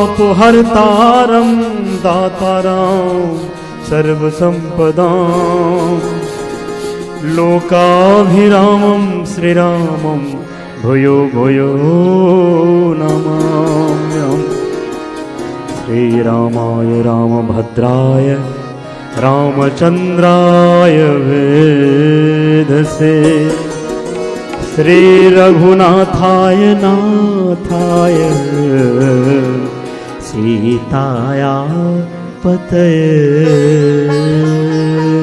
पापहर्तारं दातारं सर्वसम्पदां लोकाभिरामं श्रीरामं भूयो भूयो नमाम्यहम्। श्रीरामाय रामभद्राय रामचन्द्राय वेधसे श्रीरघुनाथाय नाथाय सीताया पतये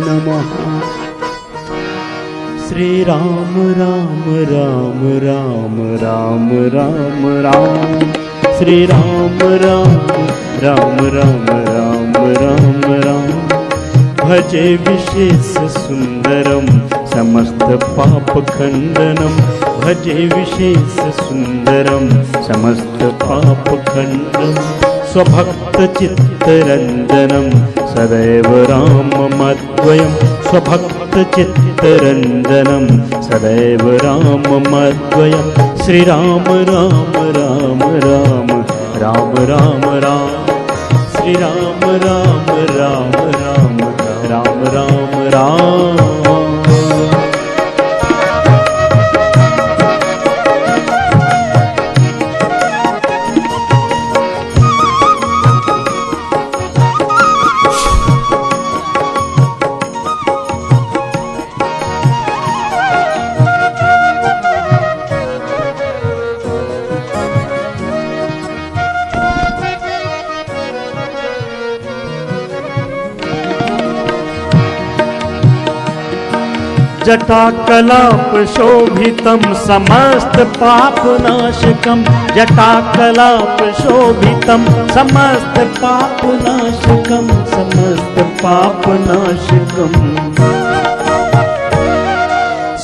नमः। श्री राम राम राम राम राम राम राम श्री राम राम राम राम राम राम राम भजे विशेष सुंदरम समस्त पाप खंडनम भजे विशेष सुंदरम समस्त पाप खंडनम स्वभक्त चित्तरंजनम सदैव राममद्वयम् स्वभक्त चित्तरंजनम सदैव राममद्वयम् श्री राम राम राम राम राम राम राम श्री राम राम राम राम राम राम राम। जटाकलाप शोभितं समस्त पापनाशकं जटाकलाप शोभितं समस्त पापनाशकं समस्त पापनाशकं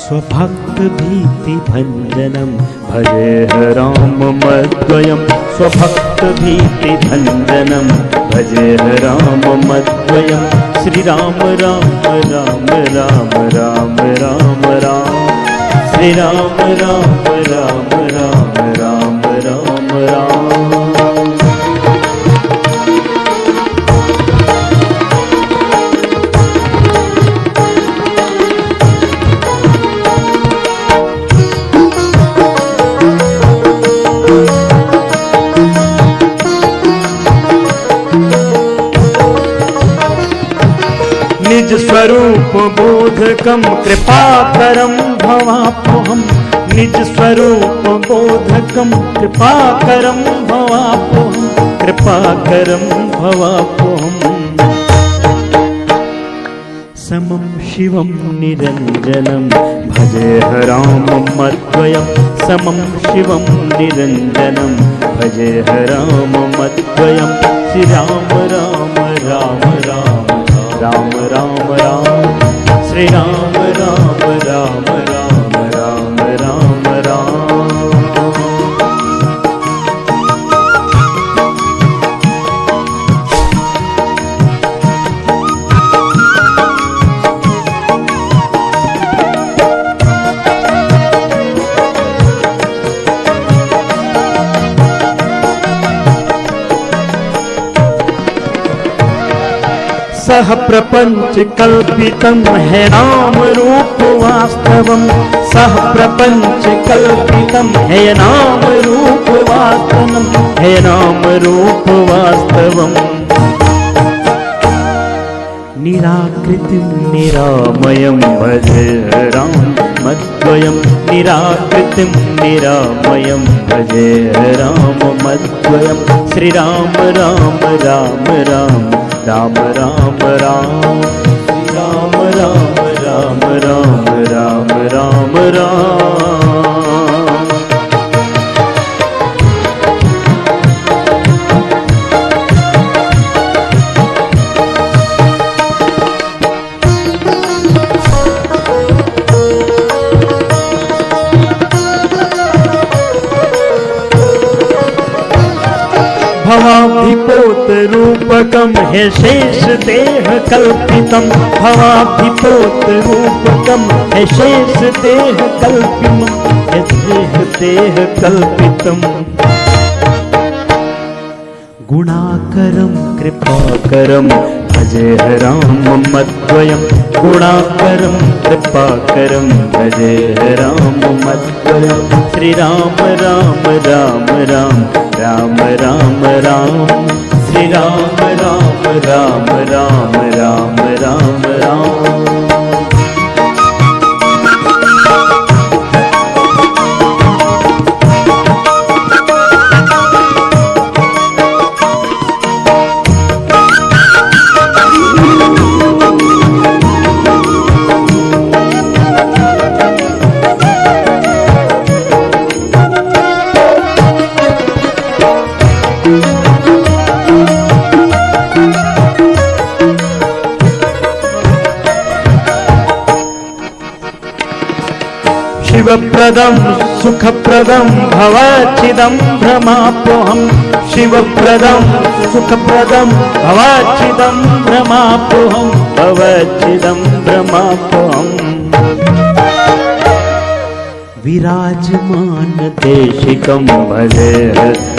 स्वभक्त भीति भंजनम भजे राममद्वयम् स्वभक्त भीति भंजनम भजे राममद्वयम् श्री राम राम राम राम राम राम राम श्री राम राम राम राम राम राम राम। निज स्वरूप बोधकं कृपाकरं भवाप्यहम् निज स्वरूप बोधकं कृपाकरं भवाप्यहम् कृपाकरं भवाप्यहम् समं शिवं निरञ्जनं भजे राममद्वयम् समं शिवं निरञ्जनं भजे राममद्वयम् श्री राम राम राम राम राम राम राम श्री राम राम राम राम राम राम राम। सह प्रपंच कल्पितं है नाम रूप वास्तवं सह प्रपंच कल्पितं है नाम रूप वास्तवं है नाम रूप वास्तवं निराकृतिं निरामयं भजे राममद्वयम् निराकृतिं निरामयं भजे राममद्वयम् श्री राम राम राम राम राम राम राम राम राम राम राम राम राम राम। भवाब्धिपोत रूपकं है शेष देह कल्पितं भवाब्धिपोत रूपकं है शेष देह कल्पितं है शेष देह कल्पितं गुणाकरं कृपाकरं भजे राममद्वयं गुणाकरं कृपाकरं भजे राममद्वयं श्रीराम राम राम राम राम राम राम श्रीराम राम राम राम राम राम राम। शिवप्रदं सुखप्रदं भवाच्चिदं भ्रमापोहं शिवप्रदं सुखप्रदं भवाच्चिदं भ्रमापोहं भवाच्चिदं भ्रमापोहम् विराजमान देशिकं भजे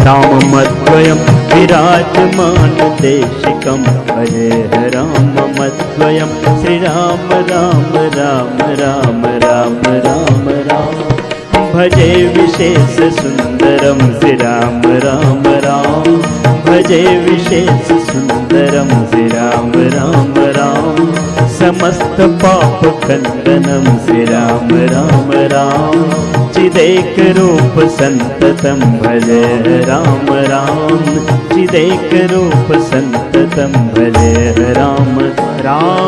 राममद्वयं विराजमान देशिकं भजे राममद्वयं श्रीराम राम राम राम राम राम राम भजे विशेष सुंदरं श्रीराम राम राम भजे विशेष सुंदरं श्रीराम राम राम समस्त पाप खंडनं श्रीराम राम राम चिदेक रूप संततं भजे राम राम चिदेक रूप संततं भजे राम राम।